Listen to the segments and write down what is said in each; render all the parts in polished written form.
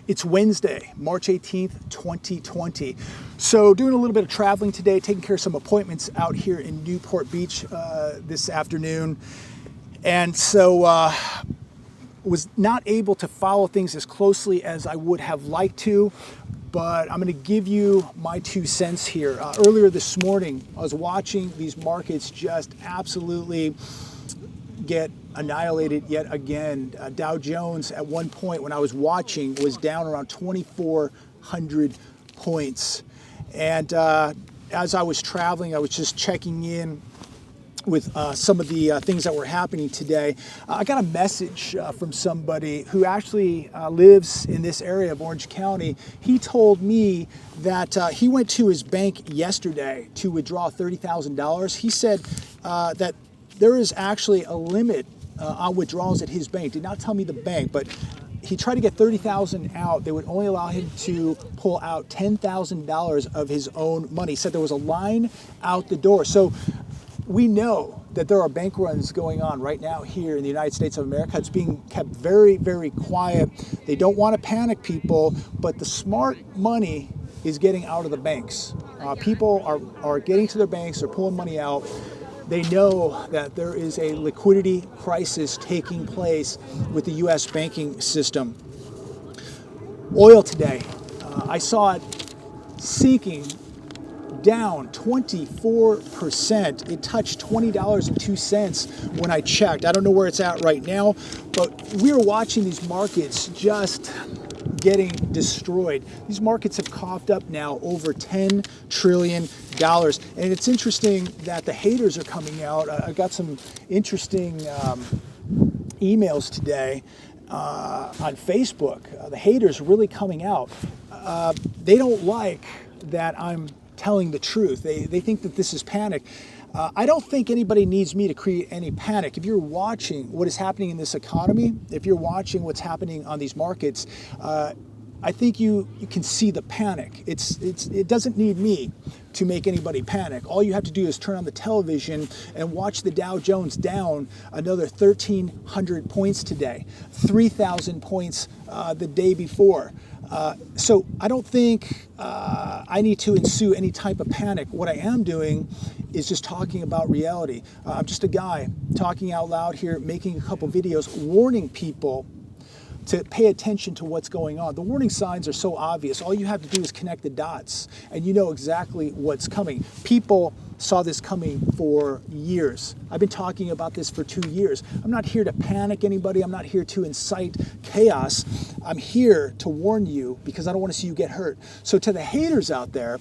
It's Wednesday, March 18th, 2020. So doing a little bit of traveling today, taking care of some appointments out here in Newport Beach this afternoon. And so was not able to follow things as closely as I would have liked to, but I'm going to give you my 2 cents here. Earlier this morning, I was watching these markets just absolutely get annihilated yet again. Dow Jones at one point when I was watching was down around 2,400 points. And as I was traveling, I was just checking in with some of the things that were happening today. I got a message from somebody who actually lives in this area of Orange County. He told me that he went to his bank yesterday to withdraw $30,000. He said that there is actually a limit on withdrawals at his bank. Did not tell me the bank, but he tried to get $30,000 out. They would only allow him to pull out $10,000 of his own money. He said there was a line out the door. So we know that there are bank runs going on right now here in the United States of America. It's being kept very, very quiet. They don't want to panic people, but the smart money is getting out of the banks. People are getting to their banks, they're pulling money out. They know that there is a liquidity crisis taking place with the U.S. banking system. Oil today, I saw it sinking down 24%. It touched $20.02 when I checked. I don't know where it's at right now, but we're watching these markets just getting destroyed. These markets have coughed up now over $10 trillion. And it's interesting that the haters are coming out. I got some interesting emails today on Facebook. The haters really coming out. They don't like that I'm telling the truth. They think that this is panic. I don't think anybody needs me to create any panic. If you're watching what is happening in this economy, if you're watching what's happening on these markets, I think you can see the panic. It doesn't need me to make anybody panic. All you have to do is turn on the television and watch the Dow Jones down another 1,300 points today, 3,000 points the day before. So I don't think I need to ensue any type of panic. What I am doing is just talking about reality. I'm just a guy talking out loud here, making a couple videos, warning people to pay attention to what's going on. The warning signs are so obvious. All you have to do is connect the dots and you know exactly what's coming. People saw this coming for years. I've been talking about this for 2 years. I'm not here to panic anybody. I'm not here to incite chaos. I'm here to warn you because I don't want to see you get hurt. So to the haters out there,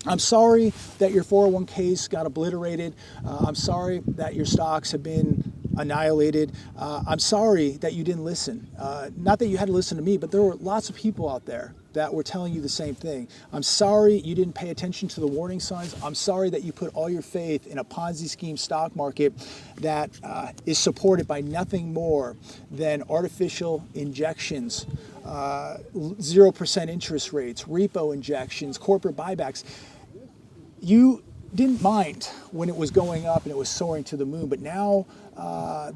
I'm sorry that your 401ks got obliterated. I'm sorry that your stocks have been annihilated. I'm sorry that you didn't listen. Not that you had to listen to me, but there were lots of people out there that were telling you the same thing. I'm sorry you didn't pay attention to the warning signs. I'm sorry that you put all your faith in a Ponzi scheme stock market that is supported by nothing more than artificial injections, 0% interest rates, repo injections, corporate buybacks. You didn't mind when it was going up and it was soaring to the moon, but now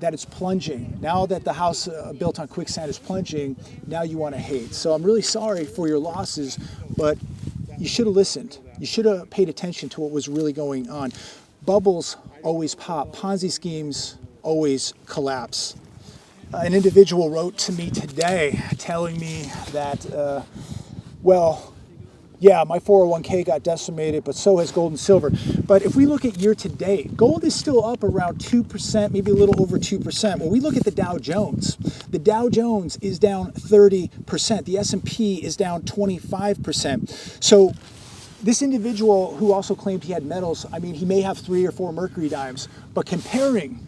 that it's plunging, now that the house built on quicksand is plunging, now you want to hate. So I'm really sorry for your losses, but you should have listened. You should have paid attention to what was really going on. Bubbles always pop. Ponzi schemes always collapse. An individual wrote to me today telling me that, yeah, my 401k got decimated, but so has gold and silver. But if we look at year to date, gold is still up around 2%, maybe a little over 2%. When we look at the Dow Jones is down 30%. The S&P is down 25%. So this individual who also claimed he had metals, I mean, he may have 3 or 4 mercury dimes, but comparing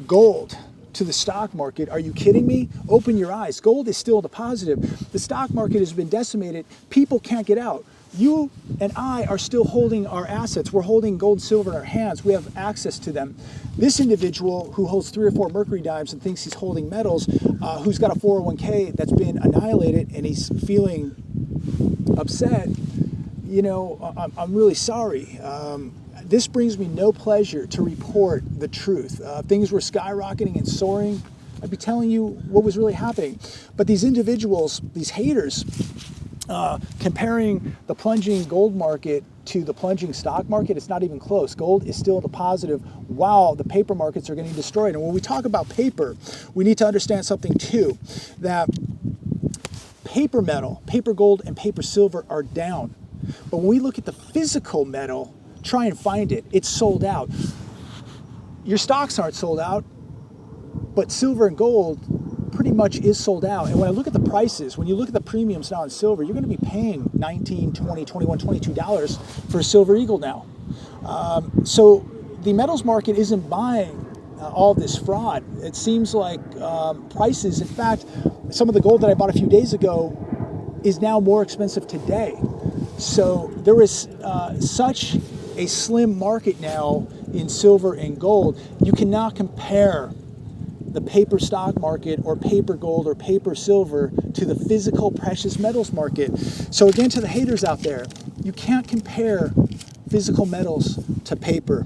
gold to the stock market, are you kidding me? Open your eyes. Gold is still the positive. The stock market has been decimated. People can't get out. You and I are still holding our assets. We're holding gold and silver in our hands. We have access to them. This individual who holds 3 or 4 mercury dimes and thinks he's holding metals, who's got a 401k that's been annihilated and he's feeling upset, you know, I'm really sorry. This brings me no pleasure to report the truth. Things were skyrocketing and soaring I'd be telling you what was really happening. But these individuals, these haters, comparing the plunging gold market to the plunging stock market, it's not even close. Gold is still in the positive while the paper markets are getting destroyed. And when we talk about paper, we need to understand something too, that paper metal, paper gold, and paper silver are down. But when we look at the physical metal, try and find it. It's sold out. Your stocks aren't sold out, but silver and gold pretty much is sold out. And when I look at the prices, when you look at the premiums now in silver, you're going to be paying $19, $20, $21, $22 for a silver eagle now. So the metals market isn't buying all this fraud. It seems like prices, in fact, some of the gold that I bought a few days ago is now more expensive today. So there is such a slim market now in silver and gold. You cannot compare the paper stock market or paper gold or paper silver to the physical precious metals market. So again, to the haters out there, you can't compare physical metals to paper.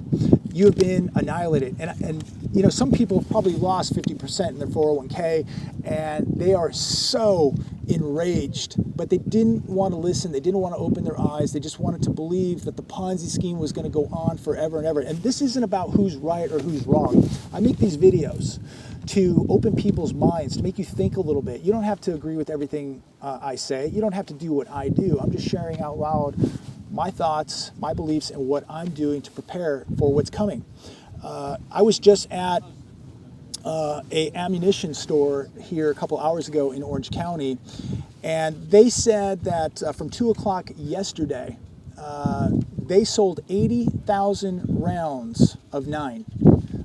You have been annihilated. And you know, some people have probably lost 50% in their 401k, and they are so enraged, but they didn't want to listen. They didn't want to open their eyes. They just wanted to believe that the Ponzi scheme was going to go on forever and ever. And this isn't about who's right or who's wrong. I make these videos to open people's minds, to make you think a little bit. You don't have to agree with everything I say. You don't have to do what I do. I'm just sharing out loud my thoughts, my beliefs, and what I'm doing to prepare for what's coming. I was just at a ammunition store here a couple hours ago in Orange County, and they said that from 2 o'clock yesterday, they sold 80,000 rounds of 9.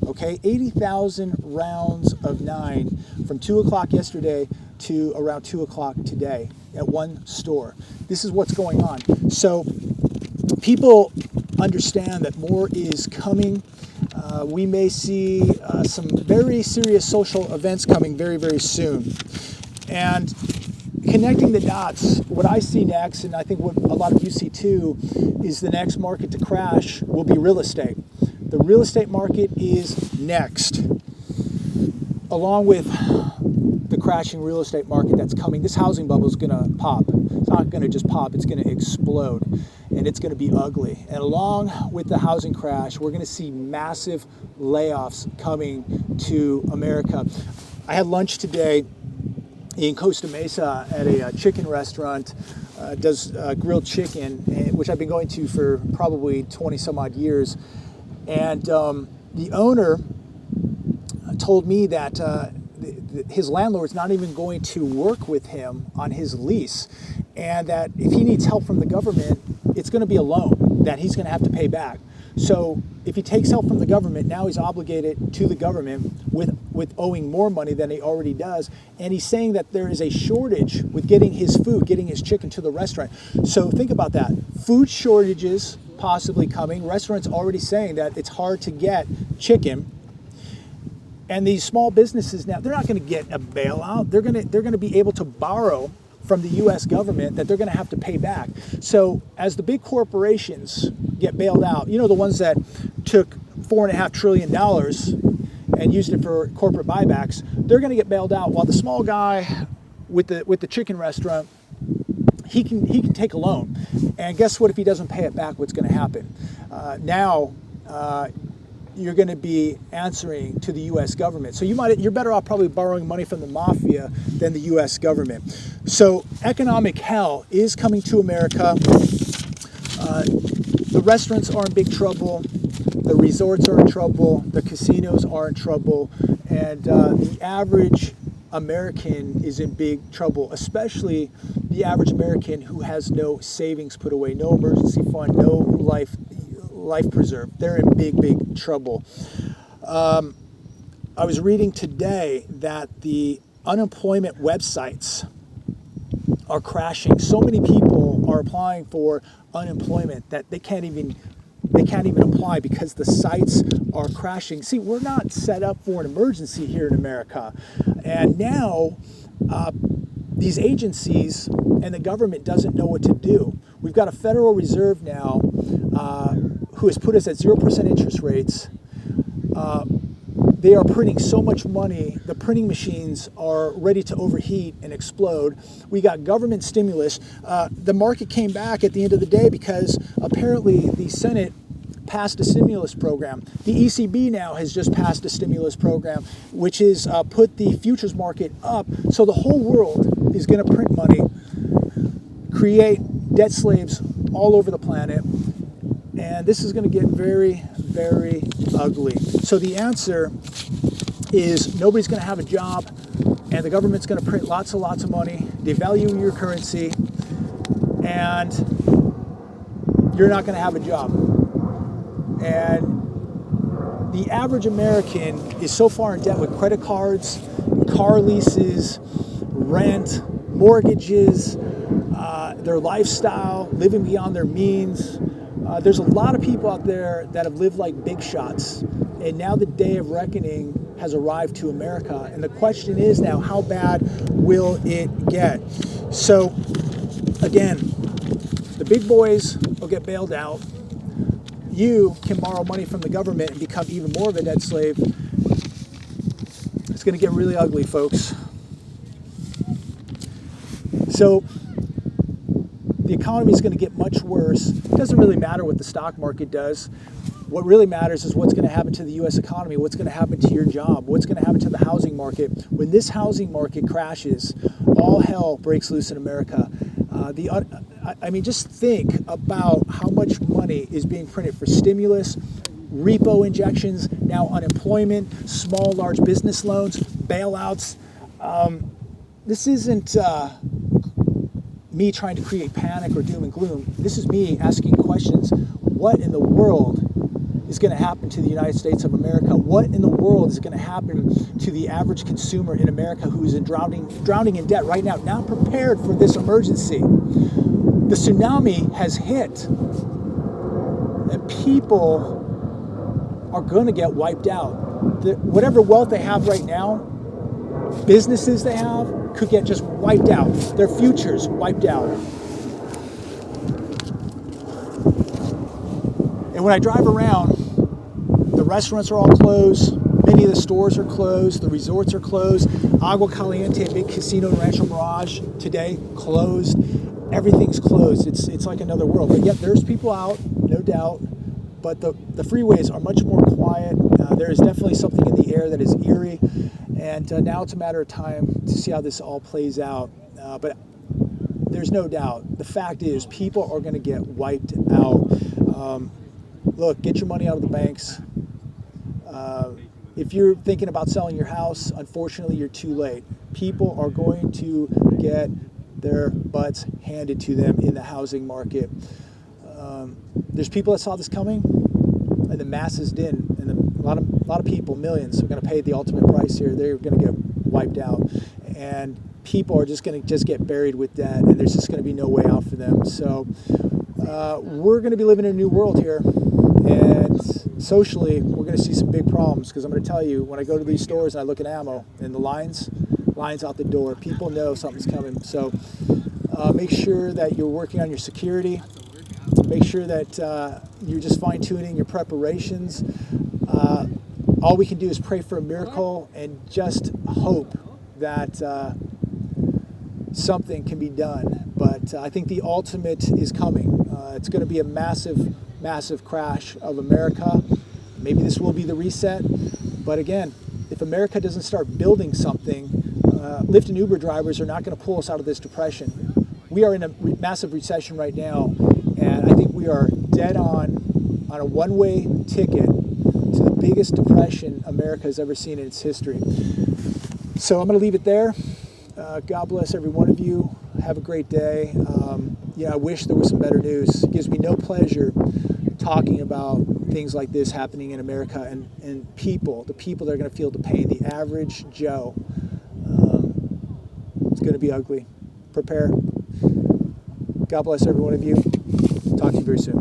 Okay, 80,000 rounds of 9 from 2 o'clock yesterday to around 2 o'clock today at one store. This is what's going on. So people understand that more is coming. We may see some very serious social events coming very, very soon. And connecting the dots, what I see next, and I think what a lot of you see too, is the next market to crash will be real estate. The real estate market is next, along with the crashing real estate market that's coming. This housing bubble is going to pop. It's not going to just pop, it's going to explode, and it's going to be ugly. And along with the housing crash, we're going to see massive layoffs coming to America. I had lunch today in Costa Mesa at a chicken restaurant, does grilled chicken, which I've been going to for probably 20 some odd years. And the owner told me that his landlord's not even going to work with him on his lease, and that if he needs help from the government, it's going to be a loan that he's going to have to pay back. So if he takes help from the government, now he's obligated to the government with owing more money than he already does. And he's saying that there is a shortage with getting his food, getting his chicken to the restaurant. So think about that. Food shortages possibly coming. Restaurants already saying that it's hard to get chicken. And these small businesses now, they're not going to get a bailout. They're going to be able to borrow from the U.S. government that they're going to have to pay back. So as the big corporations get bailed out, you know, the ones that took $4.5 trillion and used it for corporate buybacks, they're going to get bailed out, while the small guy with the chicken restaurant, he can take a loan. And guess what? If he doesn't pay it back, what's going to happen? Now you're going to be answering to the U.S. government. So you're better off probably borrowing money from the mafia than the U.S. government. So economic hell is coming to America. The restaurants are in big trouble. The resorts are in trouble. The casinos are in trouble. And the average American is in big trouble, especially the average American who has no savings put away, no emergency fund, no life preserve. They're in big, big trouble. I was reading today that the unemployment websites are crashing. So many people are applying for unemployment that they can't even apply because the sites are crashing. See, we're not set up for an emergency here in America. And now these agencies and the government doesn't know what to do. We've got a Federal Reserve now who has put us at 0% interest rates. They are printing so much money, the printing machines are ready to overheat and explode. We got government stimulus. The market came back at the end of the day because apparently the Senate passed a stimulus program. The ECB now has just passed a stimulus program, which is put the futures market up. So the whole world is going to print money, create debt slaves all over the planet. And this is going to get very, very ugly. So the answer is nobody's going to have a job, and the government's going to print lots and lots of money, devalue your currency, and you're not going to have a job. And the average American is so far in debt with credit cards, car leases, rent, mortgages, their lifestyle, living beyond their means. There's a lot of people out there that have lived like big shots, and now the day of reckoning has arrived to America. And the question is now, how bad will it get? So again, the big boys will get bailed out. You can borrow money from the government and become even more of a debt slave. It's going to get really ugly, folks. So the economy is going to get much worse. It doesn't really matter what the stock market does. What really matters is what's going to happen to the U.S. economy, what's going to happen to your job, what's going to happen to the housing market. When this housing market crashes, all hell breaks loose in America. I mean, just think about how much money is being printed for stimulus, repo injections, now unemployment, small, large business loans, bailouts. This isn't me trying to create panic or doom and gloom. This is me asking questions. What in the world is going to happen to the United States of America? What in the world is going to happen to the average consumer in America who is drowning in debt right now, not prepared for this emergency? The tsunami has hit, and people are going to get wiped out. Whatever wealth they have right now, businesses they have, could get just wiped out. Their futures wiped out. And when I drive around, the restaurants are all closed. Many of the stores are closed. The resorts are closed. Agua Caliente, a big casino in Rancho Mirage, today closed. Everything's closed. It's like another world. But yet there's people out, no doubt. But the freeways are much more quiet. There is definitely something in the air that is eerie. And now it's a matter of time to see how this all plays out. But there's no doubt. The fact is, people are going to get wiped out. Look, get your money out of the banks. If you're thinking about selling your house, unfortunately, you're too late. People are going to get their butts handed to them in the housing market. There's people that saw this coming, and the masses didn't. And a lot of people, millions, are going to pay the ultimate price here. They're going to get wiped out, and people are just going to get buried with debt, and there's just going to be no way out for them. So we're going to be living in a new world here, and socially, we're going to see some big problems. Because I'm going to tell you, when I go to these stores and I look at ammo and the lines out the door, people know something's coming. So make sure that you're working on your security. Make sure that you're just fine-tuning your preparations. All we can do is pray for a miracle and just hope that something can be done. But I think the ultimate is coming. It's going to be a massive, massive crash of America. Maybe this will be the reset. But again, if America doesn't start building something, Lyft and Uber drivers are not going to pull us out of this depression. We are in a massive recession right now, and I think we are dead on a one-way ticket to the biggest depression America has ever seen in its history. So I'm going to leave it there. God bless every one of you. Have a great day. I wish there was some better news. It gives me no pleasure talking about things like this happening in America, and the people that are going to feel the pain, the average Joe. It's going to be ugly. Prepare. God bless every one of you. Talk to you very soon.